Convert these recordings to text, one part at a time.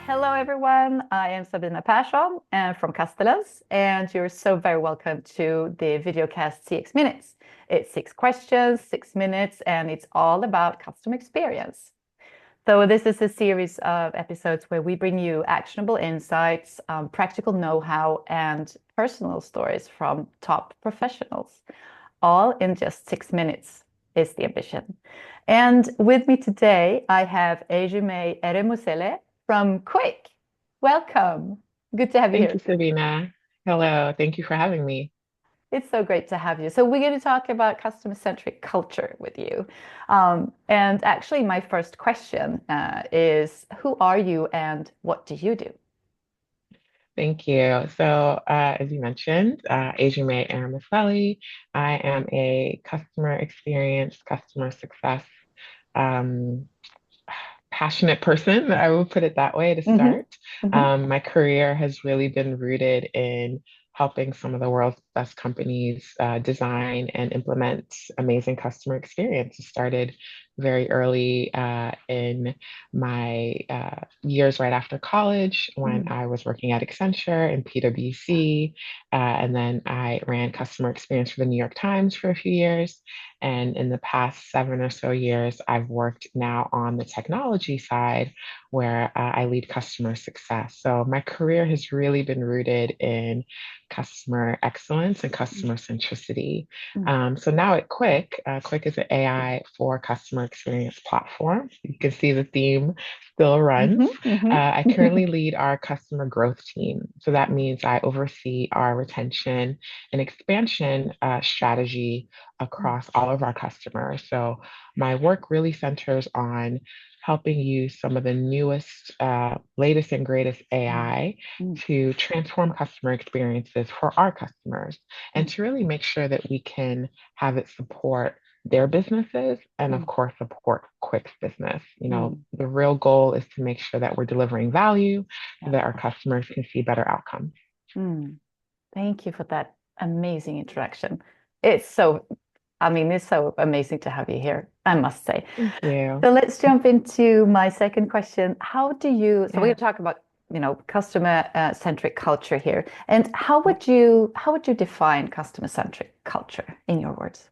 Hello, everyone. I am Sabina Persson from Castellans, and you're so very welcome to the videocast CX Minutes. It's 6 questions, 6 minutes, and it's all about customer experience. So, this is a series of episodes where we bring you actionable insights, practical know how, and personal stories from top professionals, all in just 6 minutes, is the ambition. And with me today, I have Ejime Eremusele from Quick. Welcome. Good to have you Thank here. you, Sabina. Hello, thank you for having me. It's so great to have you. So, we're going to talk about customer-centric culture with you. And actually, my first question is, who are you and what do you do? Thank you. So, as you mentioned, Ajime Aramaseli, I am a customer experience, customer success um, passionate person. I will put it that way to Hmm. start. Hmm. My career has really been rooted in helping some of the world's best companies design and implement amazing customer experiences. Started very early in my years right after college when Mm. I was working at Accenture and PwC. And then I ran customer experience for the New York Times for a few years. And in the past 7 or so years, I've worked now on the technology side where I lead customer success. So my career has really been rooted in customer excellence and customer centricity. Mm. So now at Quick, Quick is an AI for customer experience platform. You can see the theme still runs. Hmm. Hmm. I currently lead our customer growth team. So that means I oversee our retention and expansion strategy across all of our customers. So my work really centers on helping use some of the newest, latest and greatest AI to transform customer experiences for our customers and to really make sure that we can have it support their businesses and of course support Quick's business. The real goal is to make sure that we're delivering value so Yeah. that our customers can see better outcomes. Mm. Thank you for that amazing introduction. It's so, it's so amazing to have you here, I must say. Thank you. So let's jump into my second question. So we're going Yeah. to talk about, customer centric culture here. And how would you define customer centric culture in your words?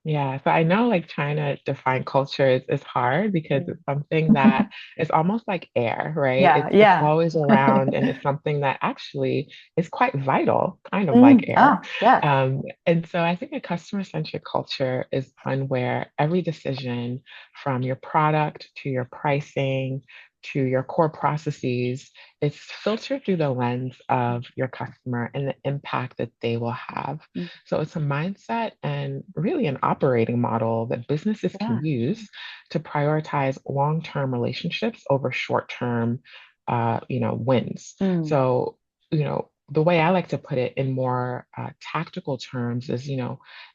Yeah, so I know like trying to define culture is hard because Mm. it's something that is almost like air, right? Yeah, It's yeah. always around and it's something that actually is quite vital, kind of like air. Yeah. And so I think a customer-centric culture is one where every decision from your product to your pricing to your core processes is filtered through the lens of your customer and the impact that they will have. Mm. So it's a mindset and really an operating model that businesses Yeah. can use to prioritize long-term relationships over short-term, wins. Mm. So, the way I like to put it in more tactical terms is,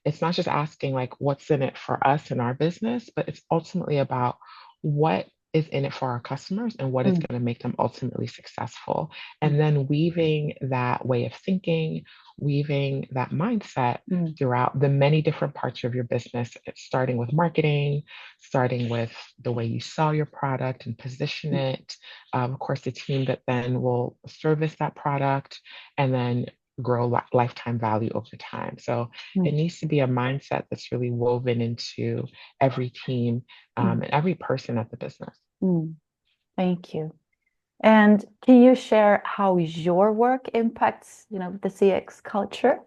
it's not just asking like what's in it for us and our business, but it's ultimately about what is in it for our customers and what is Mm. going to make them ultimately successful. And Mm. then weaving that way of thinking, weaving that mindset Mm. throughout the many different parts of your business, starting with marketing, starting with the way you sell your product and position Mm. it. Of course, the team that then will service that product and then grow lifetime value over time. So it Mm. needs to be a mindset that's really woven into every team Mm. and every person at the business. Mm. Thank you. And can you share how your work impacts, the CX culture?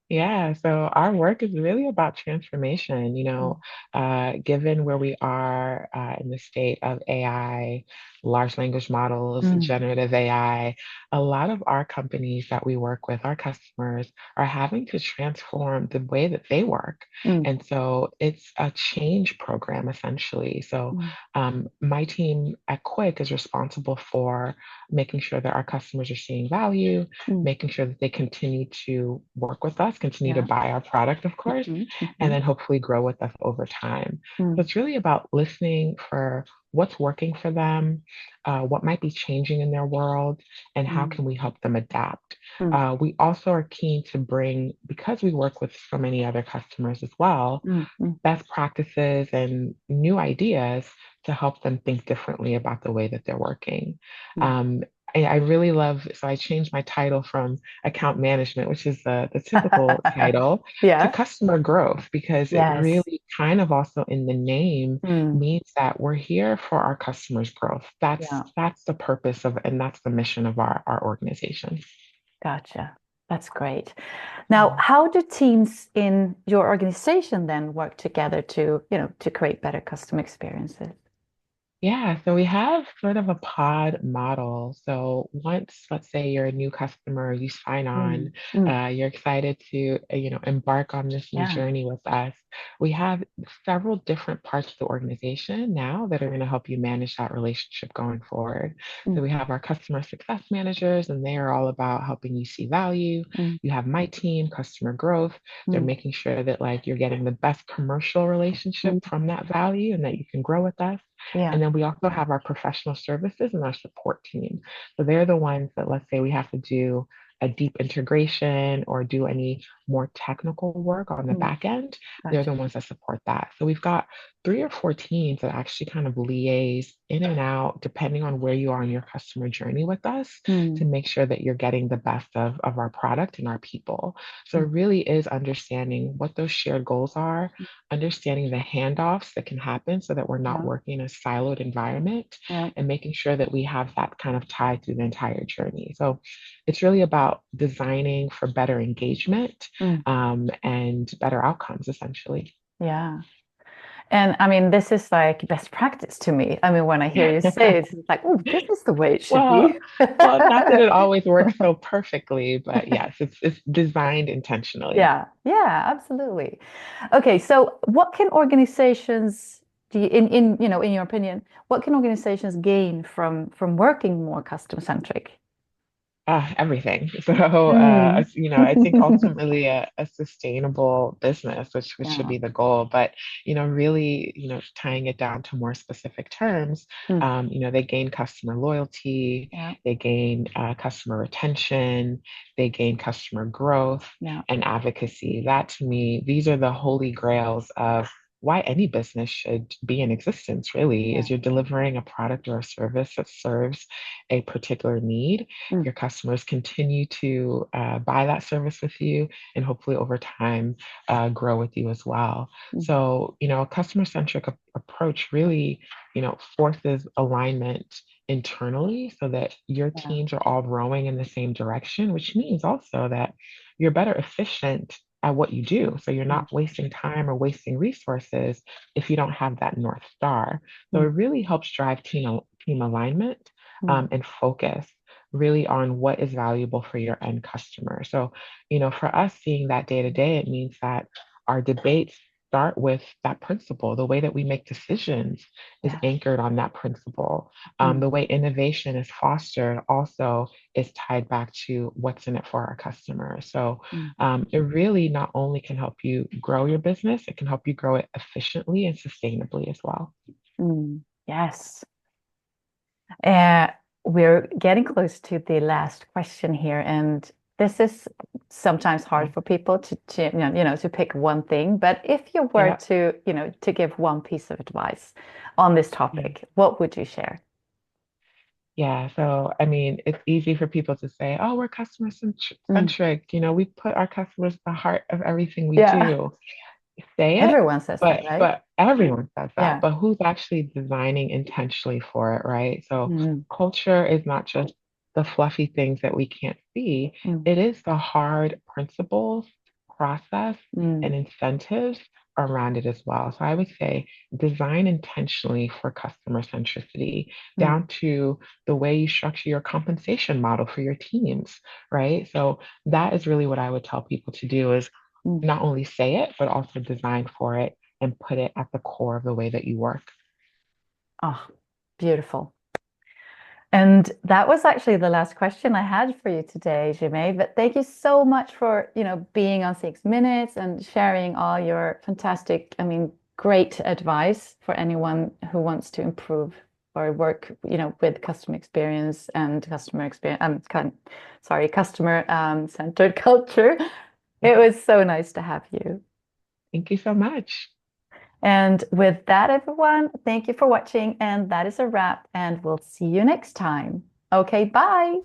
Yeah, so our work is really about transformation. Mm. Given where we are in the state of AI, large language models, Mm. generative AI, a lot of our companies that we work with, our customers, are having to transform the way that they work. Mm. And so it's a change program essentially. So Mm. my team at Quick is responsible for making sure that our customers are seeing value, Mm. making sure that they continue to work with us, continue to Yeah. buy our product, of course, Hmm. and Hmm. then hopefully grow with us over time. So Mm. it's really about listening for what's working for them, what might be changing in their world, and how Mm, can we help them adapt. mm, We also are keen to bring, because we work with so many other customers as well, mm, mm, best practices and new ideas to help them think differently about the way that they're working. mm. Um, I really love, so I changed my title from account management, which is the typical title, to Yeah. customer growth, because it Yes. really kind of also in the name Mm, means that we're here for our customers' growth. yeah. That's the purpose of, and that's the mission of our organization. Gotcha. That's great. Now, how do teams in your organization then work together to, to create better customer experiences? Yeah, so we have sort of a pod model. So once, let's say you're a new customer, you sign on, Mm, mm, you're excited to, embark on this new yeah. journey with us. We have several different parts of the organization now that are going to help you manage that relationship going forward. So Mm, we have our customer success managers, and they are all about helping you see value. mm, You have my team, customer growth. They're mm, making sure that like you're getting the best commercial relationship mm. from that value and that you can grow with us. Yeah. And then we also have our professional services and our support team. So they're the ones that, let's say, we have to do a deep integration or do any more technical work on the Mm, back end. They're gotcha. the ones that support that. So we've got 3 or 4 teams that actually kind of liaise in and out, depending on where you are on your customer journey with us, to Mm, make sure that you're getting the best of our product and our people. So mm, it really is understanding what those shared goals are, understanding the handoffs that can happen so that we're not yeah. working in a siloed environment, Yeah. and making sure that we have that kind of tie through the entire journey. So it's really about designing for better engagement, Mm, and better outcomes, essentially. yeah. And I mean, this is like best practice to me. I mean, when I hear you say it, it's like, oh, this is the way it should Well, be. well, not that it always works so perfectly, but yes, it's designed intentionally. Yeah, yeah, absolutely. Okay, so what can organizations do you, in your opinion, what can organizations gain from working more customer centric? Everything. So, Mm. I think ultimately a sustainable business, which should Yeah. be the goal, but, really, tying it down to more specific terms, Mm. they gain customer loyalty, Yeah. they gain customer retention, they gain customer growth Yeah. and advocacy. That to me, these are the holy grails of why any business should be in existence, really, Yeah. is you're delivering a product or a service that serves a particular need. Mm. Your customers continue to buy that service with you, and hopefully over time grow with you as well. Mm. So, a customer centric approach really, forces alignment internally so that your Yeah. teams are all rowing in the same direction, which means also that you're better efficient at what you do. So you're Mm. not wasting time or wasting resources if you don't have that North Star. So it Mm. really helps drive team alignment, Mm. and focus really on what is valuable for your end customer. So, for us seeing that day to day, it means that our debates start with that principle. The way that we make decisions is Yeah. anchored on that principle. Mm. The way innovation is fostered also is tied back to what's in it for our customers. So, Mm. it really not only can help you grow your business, it can help you grow it efficiently and sustainably as well. Mm. Yes. Uh, we're getting close to the last question here, and this is sometimes hard for people to to pick one thing. But if you were Yeah. to, to give one piece of advice on this Yeah. topic, what would you share? Yeah, so I mean, it's easy for people to say, "Oh, we're customer Mm. centric." We put our customers at the heart of everything we Yeah. do. Say it, Everyone says that, right? but everyone says that. Yeah. But who's actually designing intentionally for it, right? So Mm. culture is not just the fluffy things that we can't see. Mm. It is the hard principles, process, Mm. and incentives around it as well. So I would say design intentionally for customer centricity, Mm. down to the way you structure your compensation model for your teams, right? So that is really what I would tell people to do, is Mm. not only say it, but also design for it and put it at the core of the way that you work. Oh, beautiful. And that was actually the last question I had for you today, Jimmy. But thank you so much for, being on 6 Minutes and sharing all your fantastic, I mean, great advice for anyone who wants to improve or work, with customer experience and customer centered culture. It was so nice to have you. Thank you so much. And with that, everyone, thank you for watching. And that is a wrap. And we'll see you next time. Okay, bye.